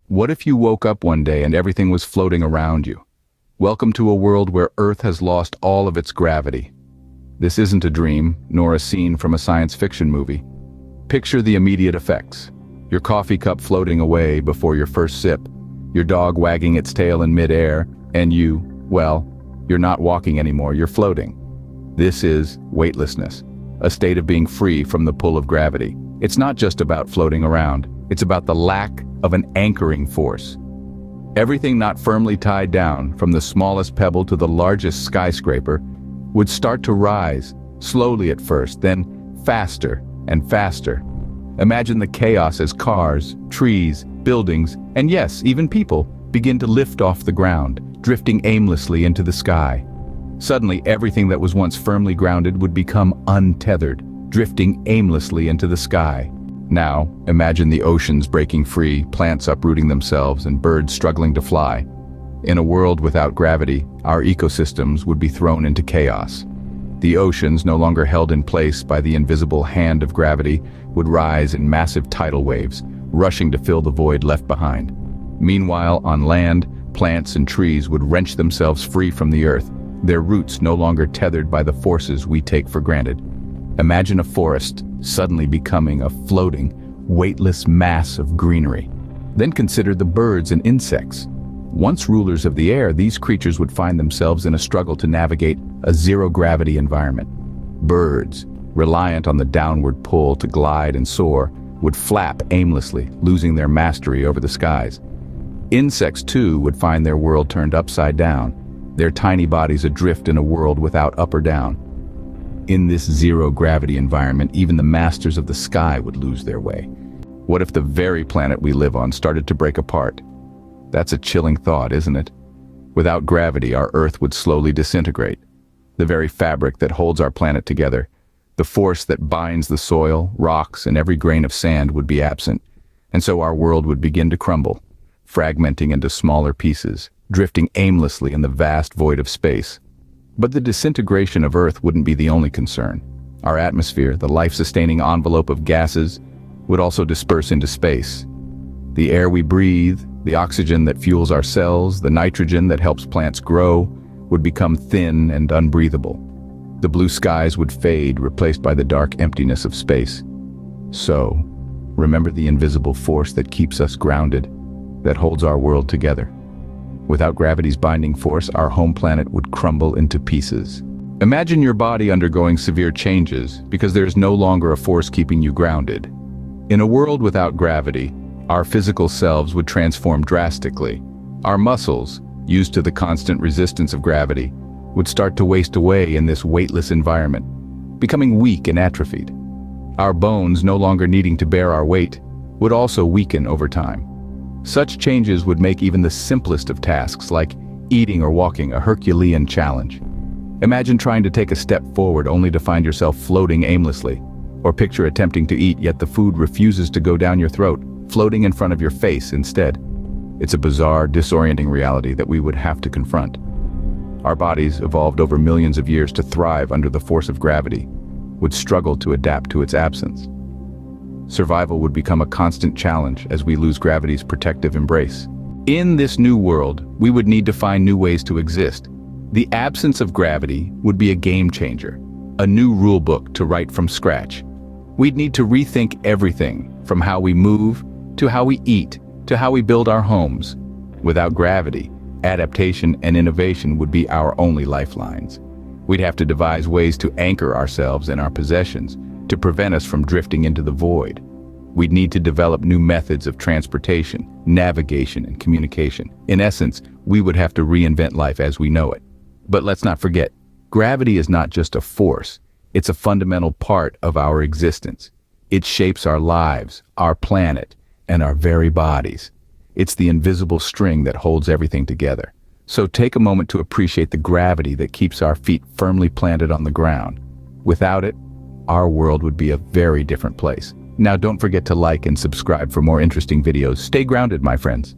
What if you woke up one day and everything was floating around you? Welcome to a world where Earth has lost all of its gravity. This isn't a dream, nor a scene from a science fiction movie. Picture the immediate effects. Your coffee cup floating away before your first sip, your dog wagging its tail in midair, and you, well, you're not walking anymore, you're floating. This is weightlessness, a state of being free from the pull of gravity. It's not just about floating around, it's about the lack of an anchoring force. Everything not firmly tied down, from the smallest pebble to the largest skyscraper, would start to rise, slowly at first, then faster and faster. Imagine the chaos as cars, trees, buildings, and yes, even people, begin to lift off the ground, drifting aimlessly into the sky. Suddenly, everything that was once firmly grounded would become untethered, drifting aimlessly into the sky. Now, imagine the oceans breaking free, plants uprooting themselves, and birds struggling to fly. In a world without gravity, our ecosystems would be thrown into chaos. The oceans, no longer held in place by the invisible hand of gravity, would rise in massive tidal waves, rushing to fill the void left behind. Meanwhile, on land, plants and trees would wrench themselves free from the earth, their roots no longer tethered by the forces we take for granted. Imagine a forest suddenly becoming a floating, weightless mass of greenery. Then consider the birds and insects. Once rulers of the air, these creatures would find themselves in a struggle to navigate a zero-gravity environment. Birds, reliant on the downward pull to glide and soar, would flap aimlessly, losing their mastery over the skies. Insects, too, would find their world turned upside down, their tiny bodies adrift in a world without up or down. In this zero-gravity environment, even the masters of the sky would lose their way. What if the very planet we live on started to break apart? That's a chilling thought, isn't it? Without gravity, our Earth would slowly disintegrate. The very fabric that holds our planet together, the force that binds the soil, rocks, and every grain of sand would be absent, and so our world would begin to crumble, fragmenting into smaller pieces, drifting aimlessly in the vast void of space. But the disintegration of Earth wouldn't be the only concern. Our atmosphere, the life-sustaining envelope of gases, would also disperse into space. The air we breathe, the oxygen that fuels our cells, the nitrogen that helps plants grow, would become thin and unbreathable. The blue skies would fade, replaced by the dark emptiness of space. So, remember the invisible force that keeps us grounded, that holds our world together. Without gravity's binding force, our home planet would crumble into pieces. Imagine your body undergoing severe changes because there is no longer a force keeping you grounded. In a world without gravity, our physical selves would transform drastically. Our muscles, used to the constant resistance of gravity, would start to waste away in this weightless environment, becoming weak and atrophied. Our bones, no longer needing to bear our weight, would also weaken over time. Such changes would make even the simplest of tasks, like eating or walking, a Herculean challenge. Imagine trying to take a step forward only to find yourself floating aimlessly, or picture attempting to eat yet the food refuses to go down your throat, floating in front of your face instead. It's a bizarre, disorienting reality that we would have to confront. Our bodies, evolved over millions of years to thrive under the force of gravity, would struggle to adapt to its absence. Survival would become a constant challenge as we lose gravity's protective embrace. In this new world, we would need to find new ways to exist. The absence of gravity would be a game changer, a new rule book to write from scratch. We'd need to rethink everything, from how we move, to how we eat, to how we build our homes. Without gravity, adaptation and innovation would be our only lifelines. We'd have to devise ways to anchor ourselves and our possessions, to prevent us from drifting into the void. We'd need to develop new methods of transportation, navigation, and communication. In essence, we would have to reinvent life as we know it. But let's not forget, gravity is not just a force, it's a fundamental part of our existence. It shapes our lives, our planet, and our very bodies. It's the invisible string that holds everything together. So take a moment to appreciate the gravity that keeps our feet firmly planted on the ground. Without it, our world would be a very different place. Now don't forget to like and subscribe for more interesting videos. Stay grounded, my friends.